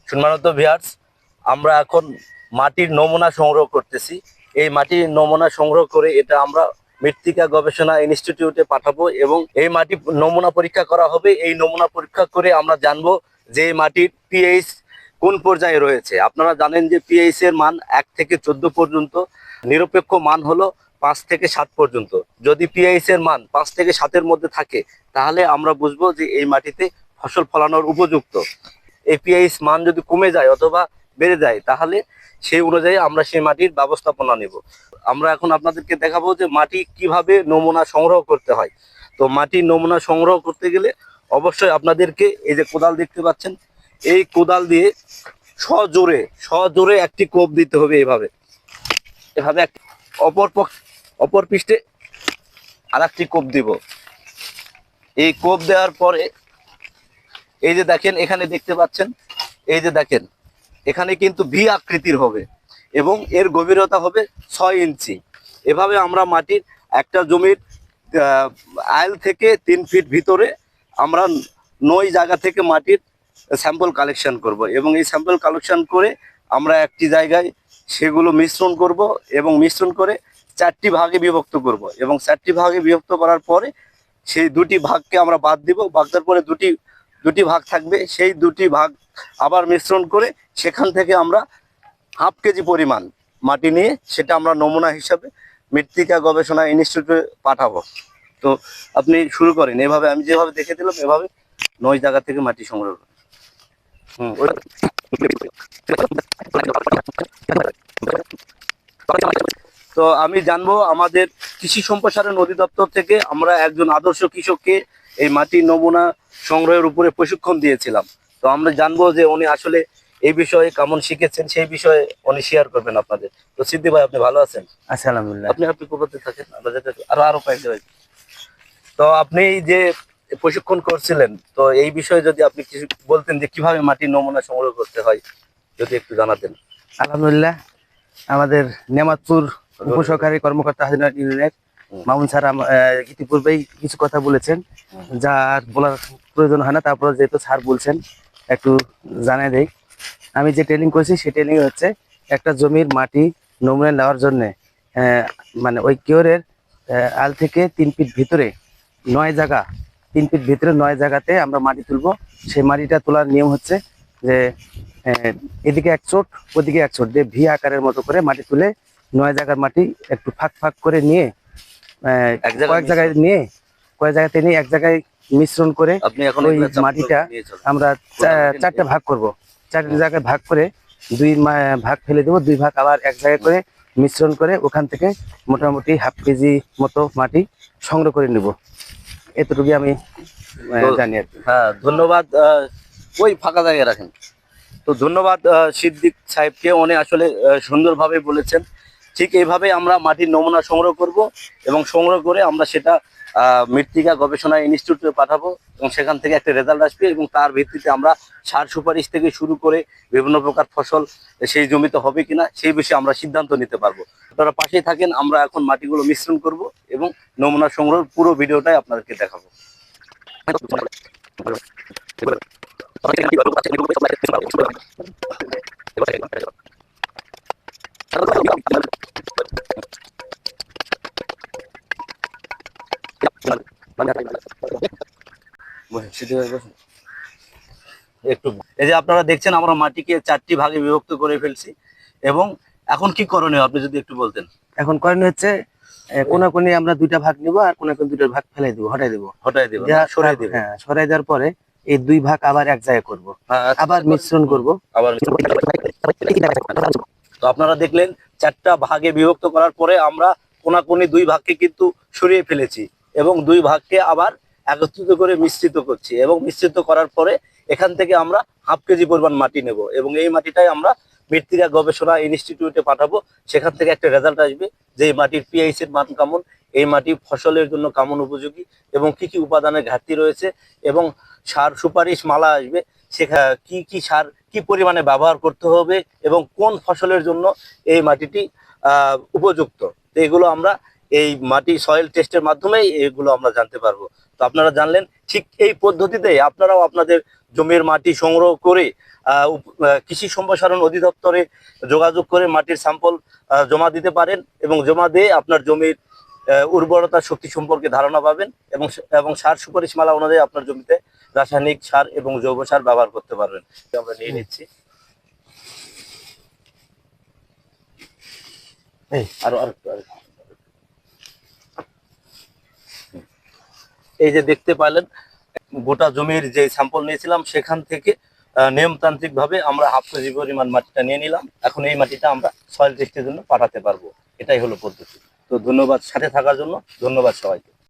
সম্মানিত ভিউয়ার্স, আমরা এখন মাটির নমুনা সংগ্রহ করতেছি। এই মাটির নমুনা সংগ্রহ করে এটা আমরা মৃত্তিকা গবেষণা ইনস্টিটিউটে পাঠাবো এবং এই মাটি নমুনা পরীক্ষা করা হবে। এই নমুনা পরীক্ষা করে আমরা জানবো যে এই মাটির পিএইচ কোন পর্যায়ে রয়েছে। আপনারা জানেন যে পিএইচ এর মান 1 থেকে 14 পর্যন্ত, নিরপেক্ষ মান হলো 5 থেকে 7 পর্যন্ত। যদি পিএইচ এর মান 5 থেকে 7-এর মধ্যে থাকে তাহলে আমরা বুঝবো যে এই মাটিতে ফসল ফলানোর উপযুক্ত। এই পিএইচ মান যদি কমে যায় অথবা বেড়ে যায় তাহলে সেই অনুযায়ী আমরা সেই মাটির ব্যবস্থাপনা নেব। আমরা এখন আপনাদেরকে দেখাবো যে মাটি কিভাবে নমুনা সংগ্রহ করতে হয়। তো মাটির নমুনা সংগ্রহ করতে গেলে অবশ্যই আপনাদেরকে এই যে কোদাল দেখতে পাচ্ছেন, এই কোদাল দিয়ে সজোরে একটি কোপ দিতে হবে। এভাবে অপর পৃষ্ঠে আর একটি কোপ দিব। এই কোপ দেওয়ার পরে এই যে দেখেন, এখানে দেখতে পাচ্ছেন, এই যে দেখেন এখানে কিন্তু ভি আকৃতির হবে এবং এর গভীরতা হবে 6 ইঞ্চি। এভাবে আমরা মাটির একটা জমির আইল থেকে 3 ফিট ভিতরে আমরা 9 জায়গা থেকে মাটির স্যাম্পল কালেকশন করব এবং এই স্যাম্পল কালেকশন করে আমরা একটি জায়গায় সেগুলো মিশ্রণ করব এবং মিশ্রণ করে 4টি ভাগে বিভক্ত করব এবং 4টি ভাগে বিভক্ত করার পরে সেই 2টি ভাগকে আমরা বাদ দিব। বাদ দেওয়ার পরে দুটি ভাগ থাকবে, সেই 2টি ভাগ আবার মিশ্রণ করে সেখান থেকে আমরা হাফ কেজি পরিমাণ মাটি নিয়ে সেটা আমরা নমুনা হিসাবে মৃত্তিকা গবেষণা ইনস্টিটিউটে পাঠাবো। তো আপনি শুরু করেন এভাবে, আমি যেভাবে দেখে দিলাম এভাবে 9 জায়গা থেকে মাটি সংগ্রহ করেন। তো আমি জানবো আমাদের কৃষি সম্প্রসারণ অধিদপ্তর থেকে আমরা একজন আদর্শ কৃষককে এই মাটির নমুনা সংগ্রহের উপরে প্রশিক্ষণ দিয়েছিলাম। তো আমরা জানবো যে উনি আসলে এই বিষয়ে কেমন শিখেছেন, সেই বিষয়ে উনি শেয়ার করবেন আপনাদের। তো সিদ্দি ভাই, আপনি ভালো আছেন? আলহামদুলিল্লাহ। আপনি কোথাতে থাকেন? আমরা যেটা আরো কয়েকটা। তো আপনি যে প্রশিক্ষণ করছিলেন, তো এই বিষয়ে যদি আপনি কিছু বলতেন যে কিভাবে মাটির নমুনা সংগ্রহ করতে হয়, যদি একটু জানাতেন। আলহামদুলিল্লাহ, আমাদের নেমাতপুর উপসহকারী কর্মকর্তা হাজিনার ইউনিয়নের মামুন স্যার ইতিপূর্বেই কিছু কথা বলেছেন, যা আর বলার প্রয়োজন হয় না। তারপর যেহেতু স্যার বলছেন একটু জানাই দেই। আমি যে ট্রেনিং করেছি সেই ট্রেনিং হচ্ছে একটা জমির মাটি নমুনা নেওয়ার জন্য মানে ওই কিওরের আল থেকে 3 ফিট ভিতরে 9 জায়গা, 3 ফিট ভিতরে 9 জায়গাতে আমরা মাটি তুলবো। সেই মাটিটা তোলার নিয়ম হচ্ছে যে এদিকে 1 চোট ওদিকে 1 চোট দিয়ে ভি আকারের মতো করে মাটি তুলে 9 জায়গার মাটি একটু ফাঁক ফাঁক করে নিয়ে কয়েক জায়গাতে নিয়ে এক জায়গায় মিশ্রণ করে ওই মাটিটা আমরা 4টে ভাগ করব। 4টে জায়গায় ভাগ করে 2 ভাগ ফেলে দেবো, 2 ভাগ আবার এক জায়গায় করে মিশ্রণ করে ওখান থেকে মোটামুটি হাফ কেজি মতো মাটি সংগ্রহ করে নেব। এতটুকু আমি জানি আর কি। হ্যাঁ, ধন্যবাদ। ওই ফাঁকা জায়গায় রাখেন। তো ধন্যবাদ সিদ্দিক সাহেবকে, উনি আসলে সুন্দরভাবে বলেছেন। ঠিক এইভাবে আমরা মাটির নমুনা সংগ্রহ করব এবং সংগ্রহ করে আমরা সেটা মৃত্তিকা গবেষণা ইনস্টিটিউটে পাঠাবো এবং সেখান থেকে একটা রেজাল্ট আসবে এবং তার ভিত্তিতে আমরা সার সুপারিশ থেকে শুরু করে বিভিন্ন প্রকার ফসল সেই জমিতে হবে কিনা সেই বিষয়ে আমরা সিদ্ধান্ত নিতে পারবো। আপনারা পাশেই থাকেন, আমরা এখন মাটিগুলো মিশ্রণ করব এবং নমুনা সংগ্রহের পুরো ভিডিওটাই আপনাদেরকে দেখাবো। একটু এই যে আপনারা দেখছেন আমরা মাটিকে 4টি ভাগে বিভক্ত করে ফেলছি এবং এখন কি করণীয় আপনি যদি একটু বলতেন। এখন করণীয় হচ্ছে কোনাকুনি আমরা 2টা ভাগ নিব আর কোনাকুনি 2টা ভাগ ফেলে দিব, হটাই দিব। সরাই দিব। হ্যাঁ, সরাই দেওয়ার পরে এই 2 ভাগ আবার এক জায়গায় করব, আবার মিশ্রণ করব। তো আপনারা দেখলেন 4টা ভাগে বিভক্ত করার পরে আমরা কোনাকুনি 2 ভাগকে কিন্তু সরিয়ে ফেলেছি এবং 2 ভাগকে আবার একত্রিত করে মিশ্রিত করছি এবং মিশ্রিত করার পরে এখান থেকে আমরা হাফ কেজি পরিমাণ মাটি নেব এবং এই মাটিটাই আমরা মৃত্তিকা গবেষণা ইনস্টিটিউটে পাঠাবো। সেখান থেকে একটা রেজাল্ট আসবে যে এই মাটির পিএইচ এর মান কেমন, এই মাটি ফসলের জন্য কেমন উপযোগী এবং কি কি উপাদানের ঘাটতি রয়েছে এবং সার সুপারিশ মালা আসবে, সেখানে কি কি সার কি পরিমাণে ব্যবহার করতে হবে এবং কোন ফসলের জন্য এই মাটিটি উপযুক্ত। তো এগুলো আমরা এই মাটি সয়েল টেস্টের মাধ্যমে এগুলো আমরা জানতে পারবো। তো আপনারা জানলেন, ঠিক এই পদ্ধতিতে আপনারাও আপনাদের জমির মাটি সংগ্রহ করে কৃষি সম্প্রসারণ অধিদপ্তরে যোগাযোগ করে মাটির স্যাম্পল জমা দিতে পারেন, এবং জমা দিয়ে আপনার জমির উর্বরতা শক্তি সম্পর্কে ধারণা পাবেন, এবং সার সুপারিশ মালা অনুযায়ী আপনার জমিতে রাসায়নিক সার এবং জৈব সার ব্যবহার করতে পারবেন। আমরা নিয়ে নিচ্ছি। আরো এই যে দেখতে পাইলেন, গোটা জমির যে স্যাম্পল নিয়েছিলাম সেখান থেকে নিয়মতান্ত্রিক ভাবে আমরা 1/2 কেজি পরিমাণ মাটিটা নিয়ে নিলাম। এখন এই মাটিটা আমরা সয়েল টেস্টের জন্য পাঠাতে পারবো। এটাই হলো পদ্ধতি। তো ধন্যবাদ সাথে থাকার জন্য, ধন্যবাদ সবাইকে।